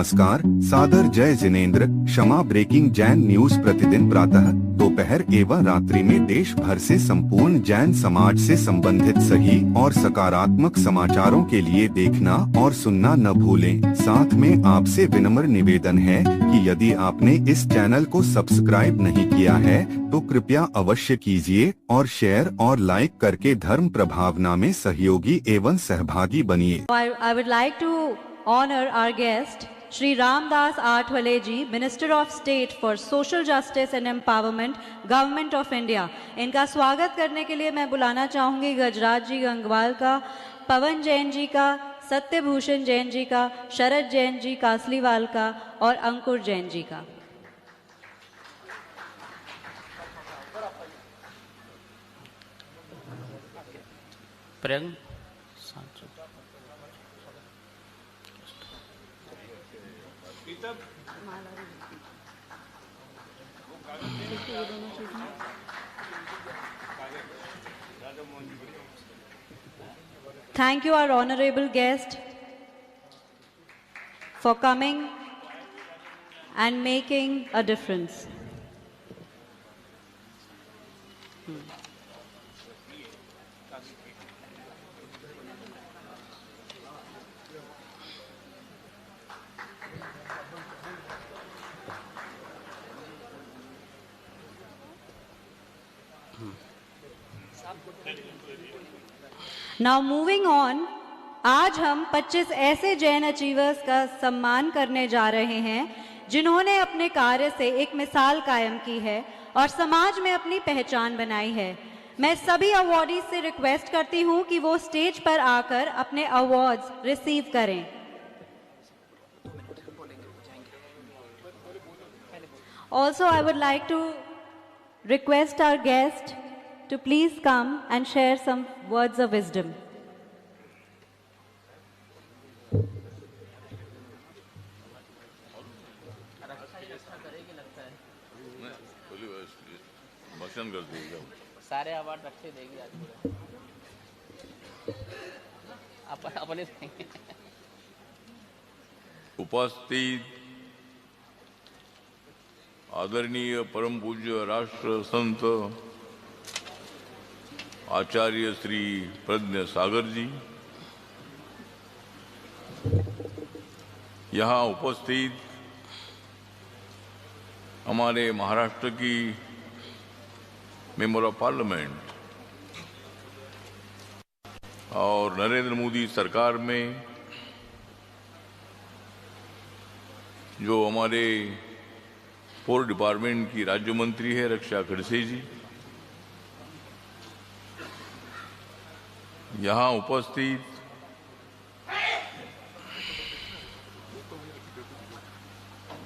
नमस्कार, सादर जय जिनेंद्र। क्षमा ब्रेकिंग जैन न्यूज प्रतिदिन प्रातः, दोपहर एवं रात्रि में देश भर से संपूर्ण जैन समाज से संबंधित सही और सकारात्मक समाचारों के लिए देखना और सुनना न भूलें। साथ में आपसे विनम्र निवेदन है कि यदि आपने इस चैनल को सब्सक्राइब नहीं किया है तो कृपया अवश्य कीजिए और शेयर और लाइक करके धर्म प्रभावना में सहयोगी एवं सहभागी बनिए। I would like to honor our guest, Shri Ramdas Athwale ji, Minister of State for Social Justice and Empowerment, Government of India. इनका स्वागत करने के लिए मैं बुलाना चाहूँगी गजराज जी गंगवाल का, पवन जैन जी का, सत्यभूषण जैन जी का, शरद जैन जी कासलीवाल का और अंकुर जैन जी का। Priyank Thank you, our honorable guest, for coming and making a difference. Now moving on, आज हम 25 ऐसे जैन अचीवर्स का सम्मान करने जा रहे हैं जिन्होंने अपने कार्य से एक मिसाल कायम की है और समाज में अपनी पहचान बनाई है। मैं सभी अवॉर्डीज से रिक्वेस्ट करती हूं कि वो स्टेज पर आकर अपने अवार्ड्स रिसीव करें। Also, I would like to request our guest to please come and share some words of wisdom. सारे अवार्ड रखे देगी आज अपने उपस्थित आदरणीय परम पूज्य राष्ट्र संत आचार्य श्री प्रज्ञ सागर जी, यहाँ उपस्थित हमारे महाराष्ट्र की मेंबर ऑफ पार्लियामेंट और नरेंद्र मोदी सरकार में जो हमारे फोर डिपार्टमेंट की राज्य मंत्री है रक्षा खड़से जी, यहाँ उपस्थित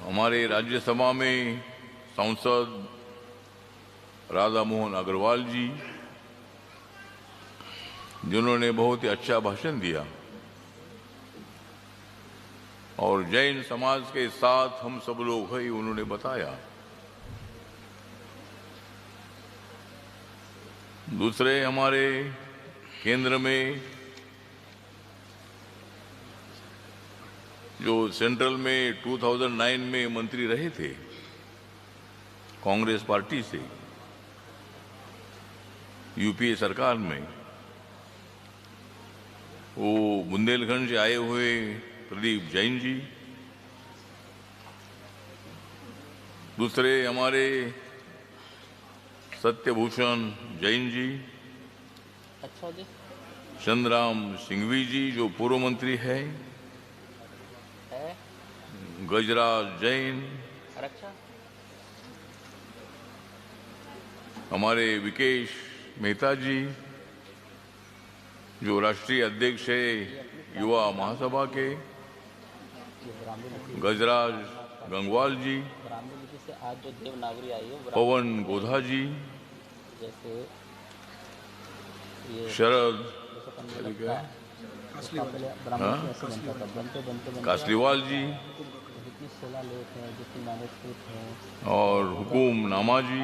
हमारे राज्यसभा में सांसद राधा मोहन अग्रवाल जी, जिन्होंने बहुत ही अच्छा भाषण दिया और जैन समाज के साथ हम सब लोग हैं उन्होंने बताया। दूसरे हमारे केंद्र में जो सेंट्रल में 2009 में मंत्री रहे थे कांग्रेस पार्टी से यूपीए सरकार में, वो बुंदेलखंड से आए हुए प्रदीप जैन जी। दूसरे हमारे सत्यभूषण जैन जी, अच्छा जी, चंद्राम सिंघवी जी जो पूर्व मंत्री है, गजराज जैन, रक्षा हमारे विकेश मेहता जी जो राष्ट्रीय अध्यक्ष है युवा महासभा के, गजराज गंगवाल जी, से आज जो देवनागरी आई है पवन गोधा जी, जैसे शरद कासलीवाल जी और हुकुम नामा जी,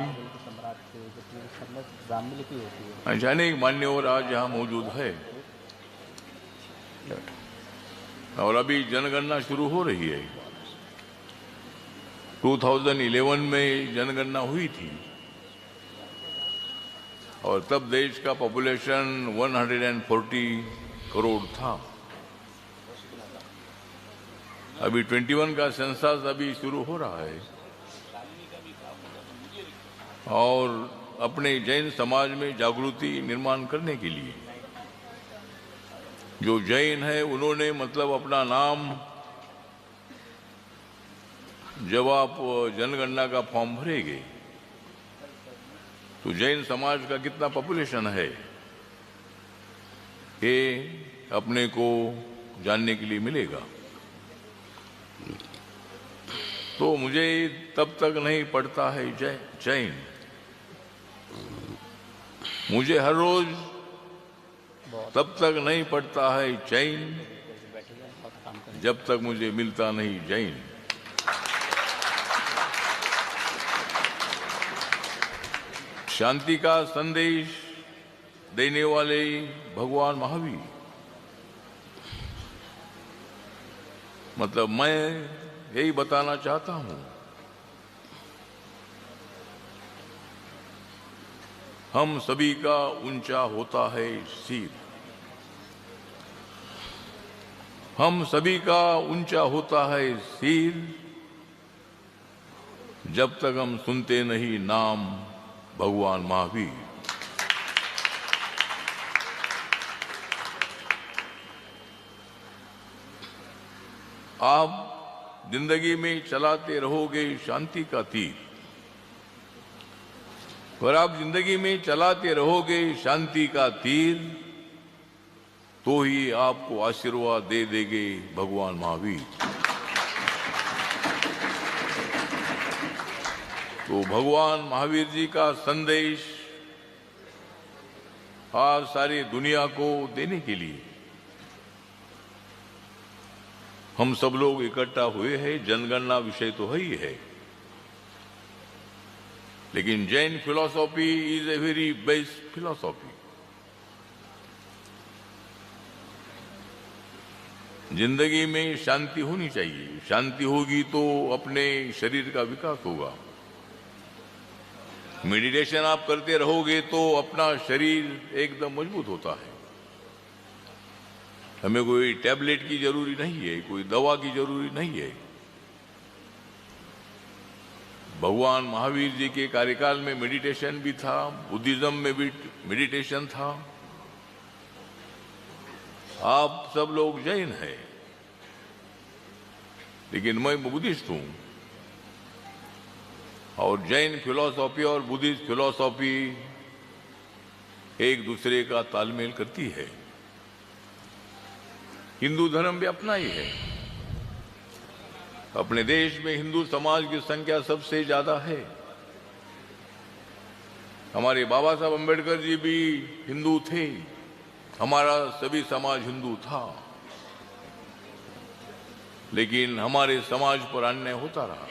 जाने मान्यवर आज यहाँ मौजूद है। और अभी जनगणना शुरू हो रही है 2011 में जनगणना हुई थी और तब देश का पॉपुलेशन 140 करोड़ था। अभी 21 का सेंसस अभी शुरू हो रहा है और अपने जैन समाज में जागृति निर्माण करने के लिए जो जैन है उन्होंने मतलब अपना नाम जब आप जनगणना का फॉर्म भरेंगे तो जैन समाज का कितना पॉपुलेशन है ये अपने को जानने के लिए मिलेगा। तो मुझे तब तक नहीं पड़ता है जैन, मुझे हर रोज तब तक नहीं पड़ता है जैन जब तक मुझे मिलता नहीं जैन। शांति का संदेश देने वाले भगवान महावीर, मतलब मैं यही बताना चाहता हूं, हम सभी का ऊंचा होता है सिर, हम सभी का ऊंचा होता है सिर जब तक हम सुनते नहीं नाम भगवान महावीर। आप जिंदगी में चलाते रहोगे शांति का तीर, और आप जिंदगी में चलाते रहोगे शांति का तीर तो ही आपको आशीर्वाद दे देंगे भगवान महावीर। तो भगवान महावीर जी का संदेश आज सारी दुनिया को देने के लिए हम सब लोग इकट्ठा हुए हैं। जनगणना विषय तो है ही है, लेकिन Jain philosophy is a very best philosophy. जिंदगी में शांति होनी चाहिए, शांति होगी तो अपने शरीर का विकास होगा। मेडिटेशन आप करते रहोगे तो अपना शरीर एकदम मजबूत होता है। हमें कोई टैबलेट की जरूरी नहीं है, कोई दवा की जरूरी नहीं है। भगवान महावीर जी के कार्यकाल में मेडिटेशन भी था, बुद्धिज्म में भी मेडिटेशन था। आप सब लोग जैन हैं, लेकिन मैं बुद्धिस्ट हूं और जैन फिलॉसफी और बुद्धिस्ट फिलॉसफी एक दूसरे का तालमेल करती है। हिंदू धर्म भी अपना ही है। अपने देश में हिंदू समाज की संख्या सबसे ज्यादा है। हमारे बाबा साहब अम्बेडकर जी भी हिंदू थे, हमारा सभी समाज हिंदू था, लेकिन हमारे समाज पर अन्याय होता रहा।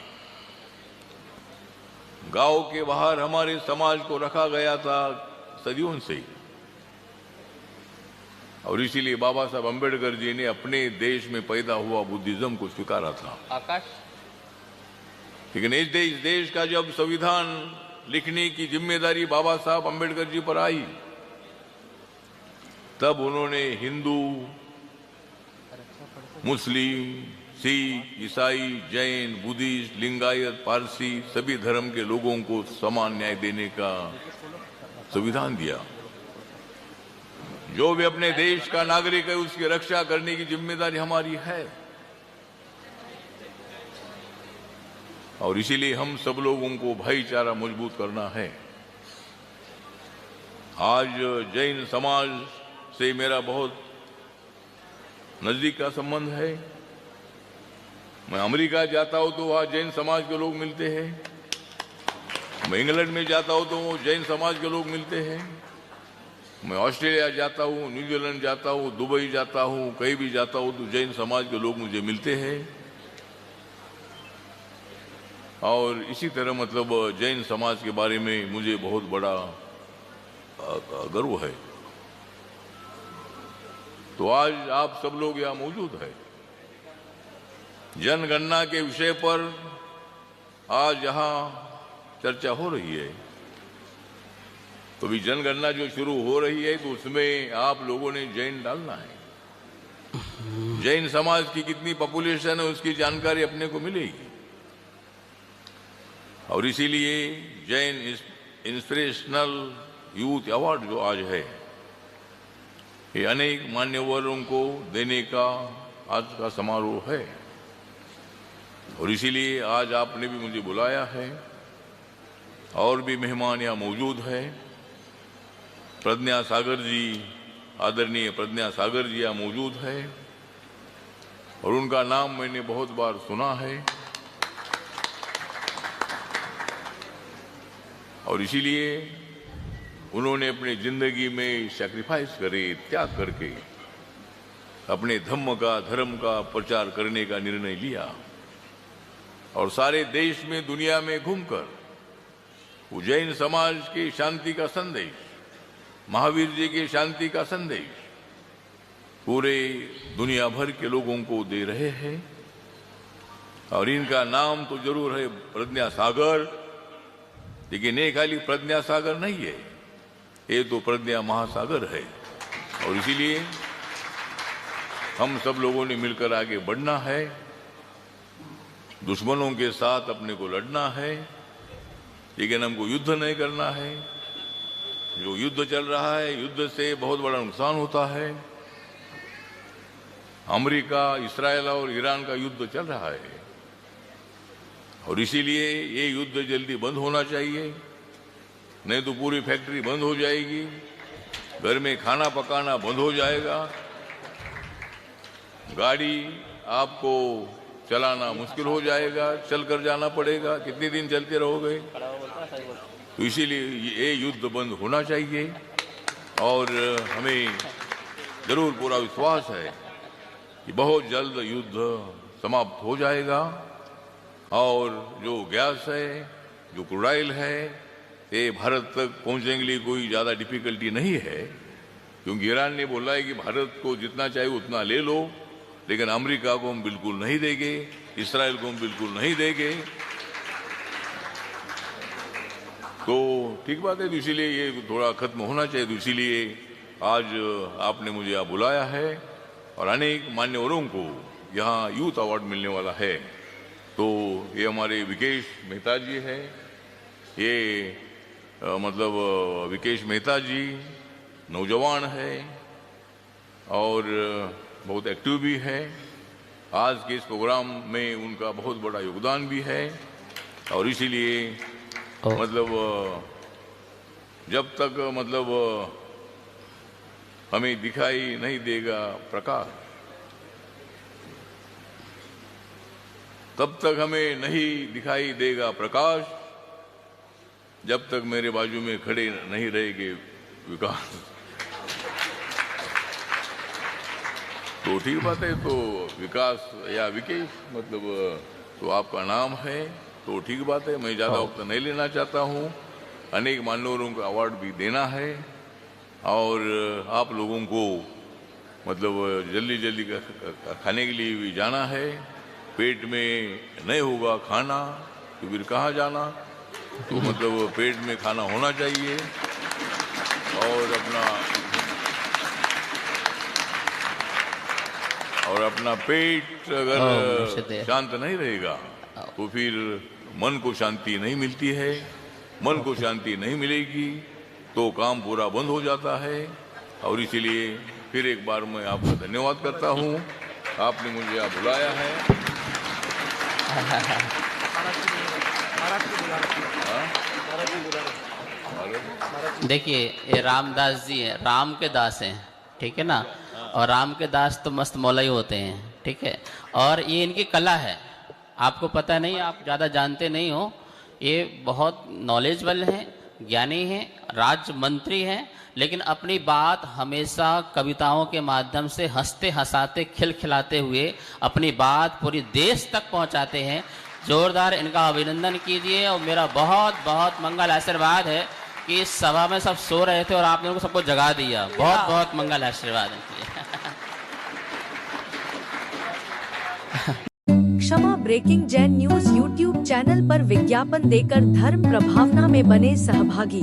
गांव के बाहर हमारे समाज को रखा गया था सदियों से, और इसीलिए बाबा साहब अम्बेडकर जी ने अपने देश में पैदा हुआ बुद्धिज्म को स्वीकारा था। आकाश, लेकिन इस देश का जब संविधान लिखने की जिम्मेदारी बाबा साहब अम्बेडकर जी पर आई, तब उन्होंने हिंदू, मुस्लिम, सिख, ईसाई, जैन, बुद्धिस्ट, लिंगायत, पारसी सभी धर्म के लोगों को समान न्याय देने का संविधान दिया। जो भी अपने देश का नागरिक है उसकी रक्षा करने की जिम्मेदारी हमारी है, और इसीलिए हम सब लोगों को भाईचारा मजबूत करना है। आज जैन समाज से मेरा बहुत नजदीक का संबंध है। मैं अमेरिका जाता हूं तो वहां जैन समाज के लोग मिलते हैं, मैं इंग्लैंड में जाता हूं तो वो जैन समाज के लोग मिलते हैं, मैं ऑस्ट्रेलिया जाता हूं, न्यूजीलैंड जाता हूं, दुबई जाता हूं, कहीं भी जाता हूं तो जैन समाज के लोग मुझे मिलते हैं। और इसी तरह मतलब जैन समाज के बारे में मुझे बहुत बड़ा गर्व है। तो आज आप सब लोग यहाँ मौजूद है। जनगणना के विषय पर आज यहाँ चर्चा हो रही है, तो भी जनगणना जो शुरू हो रही है तो उसमें आप लोगों ने जैन डालना है। जैन समाज की कितनी पॉपुलेशन है उसकी जानकारी अपने को मिलेगी, और इसीलिए जैन इंस्पिरेशनल यूथ अवार्ड जो आज है, ये अनेक मान्यवरों को देने का आज का समारोह है। और इसीलिए आज आपने भी मुझे बुलाया है, और भी मेहमान यहाँ मौजूद है। प्रज्ञा सागर जी, आदरणीय प्रज्ञा सागर जी यहाँ मौजूद है, और उनका नाम मैंने बहुत बार सुना है। और इसीलिए उन्होंने अपनी जिंदगी में सैक्रिफाइस करे, त्याग करके अपने धर्म का प्रचार करने का निर्णय लिया, और सारे देश में दुनिया में घूमकर जैन समाज के शांति का संदेश, महावीर जी के शांति का संदेश पूरे दुनिया भर के लोगों को दे रहे हैं। और इनका नाम तो जरूर है प्रज्ञा सागर, लेकिन ये खाली प्रज्ञा सागर नहीं है, ये तो प्रज्ञा महासागर है। और इसीलिए हम सब लोगों ने मिलकर आगे बढ़ना है, दुश्मनों के साथ अपने को लड़ना है, लेकिन हमको युद्ध नहीं करना है। जो युद्ध चल रहा है, युद्ध से बहुत बड़ा नुकसान होता है। अमेरिका, इस्राएल और ईरान का युद्ध चल रहा है, और इसीलिए ये युद्ध जल्दी बंद होना चाहिए, नहीं तो पूरी फैक्ट्री बंद हो जाएगी, घर में खाना पकाना बंद हो जाएगा, गाड़ी आपको चलाना मुश्किल हो जाएगा, चल कर जाना पड़ेगा, कितने दिन चलते रहोगे। तो इसीलिए ये युद्ध बंद होना चाहिए, और हमें जरूर पूरा विश्वास है कि बहुत जल्द युद्ध समाप्त हो जाएगा। और जो गैस है, जो क्रूडाइल है, ये भारत तक पहुंचने के लिए कोई ज़्यादा डिफिकल्टी नहीं है, क्योंकि ईरान ने बोला है कि भारत को जितना चाहिए उतना ले लो, लेकिन अमेरिका को हम बिल्कुल नहीं देंगे, इस्राएल को हम बिल्कुल नहीं देंगे। तो ठीक बात है, तो इसीलिए ये थोड़ा खत्म होना चाहिए। तो इसीलिए आज आपने मुझे यहाँ बुलाया है, और अनेक मान्यवरों को यहाँ यूथ अवार्ड मिलने वाला है। तो ये हमारे विकेश मेहता जी हैं, ये मतलब विकेश मेहता जी नौजवान है और बहुत एक्टिव भी है। आज के इस प्रोग्राम में उनका बहुत बड़ा योगदान भी है, और इसीलिए मतलब जब तक मतलब हमें दिखाई नहीं देगा प्रकाश, तब तक हमें नहीं दिखाई देगा प्रकाश, जब तक मेरे बाजू में खड़े नहीं रहेंगे विकास। तो ठीक बात है, तो विकास या विकेश मतलब तो आपका नाम है, तो ठीक बात है। मैं ज़्यादा वक्त नहीं लेना चाहता हूँ, अनेक मान्यवरों को अवार्ड भी देना है, और आप लोगों को मतलब जल्दी जल्दी खाने के लिए भी जाना है। पेट में नहीं होगा खाना तो फिर कहाँ जाना, तो मतलब पेट में खाना होना चाहिए, और अपना पेट अगर शांत नहीं रहेगा तो फिर मन को शांति नहीं मिलती है, मन को शांति नहीं मिलेगी तो काम पूरा बंद हो जाता है। और इसीलिए फिर एक बार मैं आपका धन्यवाद करता हूँ, आपने मुझे यहाँ बुलाया है। देखिए, ये रामदास जी हैं, राम के दास हैं, ठीक है ना, और राम के दास तो मस्त मौलाई होते हैं, ठीक है। और ये इनकी कला है, आपको पता नहीं, आप ज़्यादा जानते नहीं हो, ये बहुत नॉलेजेबल हैं, ज्ञानी हैं, राज्य मंत्री हैं, लेकिन अपनी बात हमेशा कविताओं के माध्यम से हंसते हंसाते खिलखिलाते हुए अपनी बात पूरी देश तक पहुंचाते हैं। जोरदार इनका अभिनंदन कीजिए, और मेरा बहुत बहुत मंगल आशीर्वाद है कि इस सभा में सब सो रहे थे और आपने उनको सबको जगा दिया। बहुत बहुत मंगल आशीर्वाद है। Kshama breaking Jain news YouTube channel पर विज्ञापन देकर धर्म प्रभावना में बने सहभागी।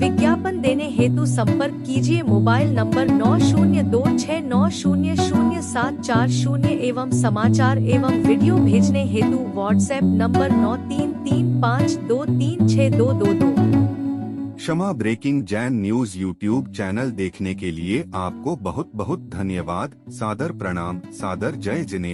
विज्ञापन देने हेतु संपर्क कीजिए मोबाइल नंबर 9026900740 एवं समाचार एवं वीडियो भेजने हेतु WhatsApp number 9335236222। Kshama breaking Jain news YouTube channel देखने के लिए आपको बहुत बहुत धन्यवाद। सादर प्रणाम, सादर जय जिनेंद्र।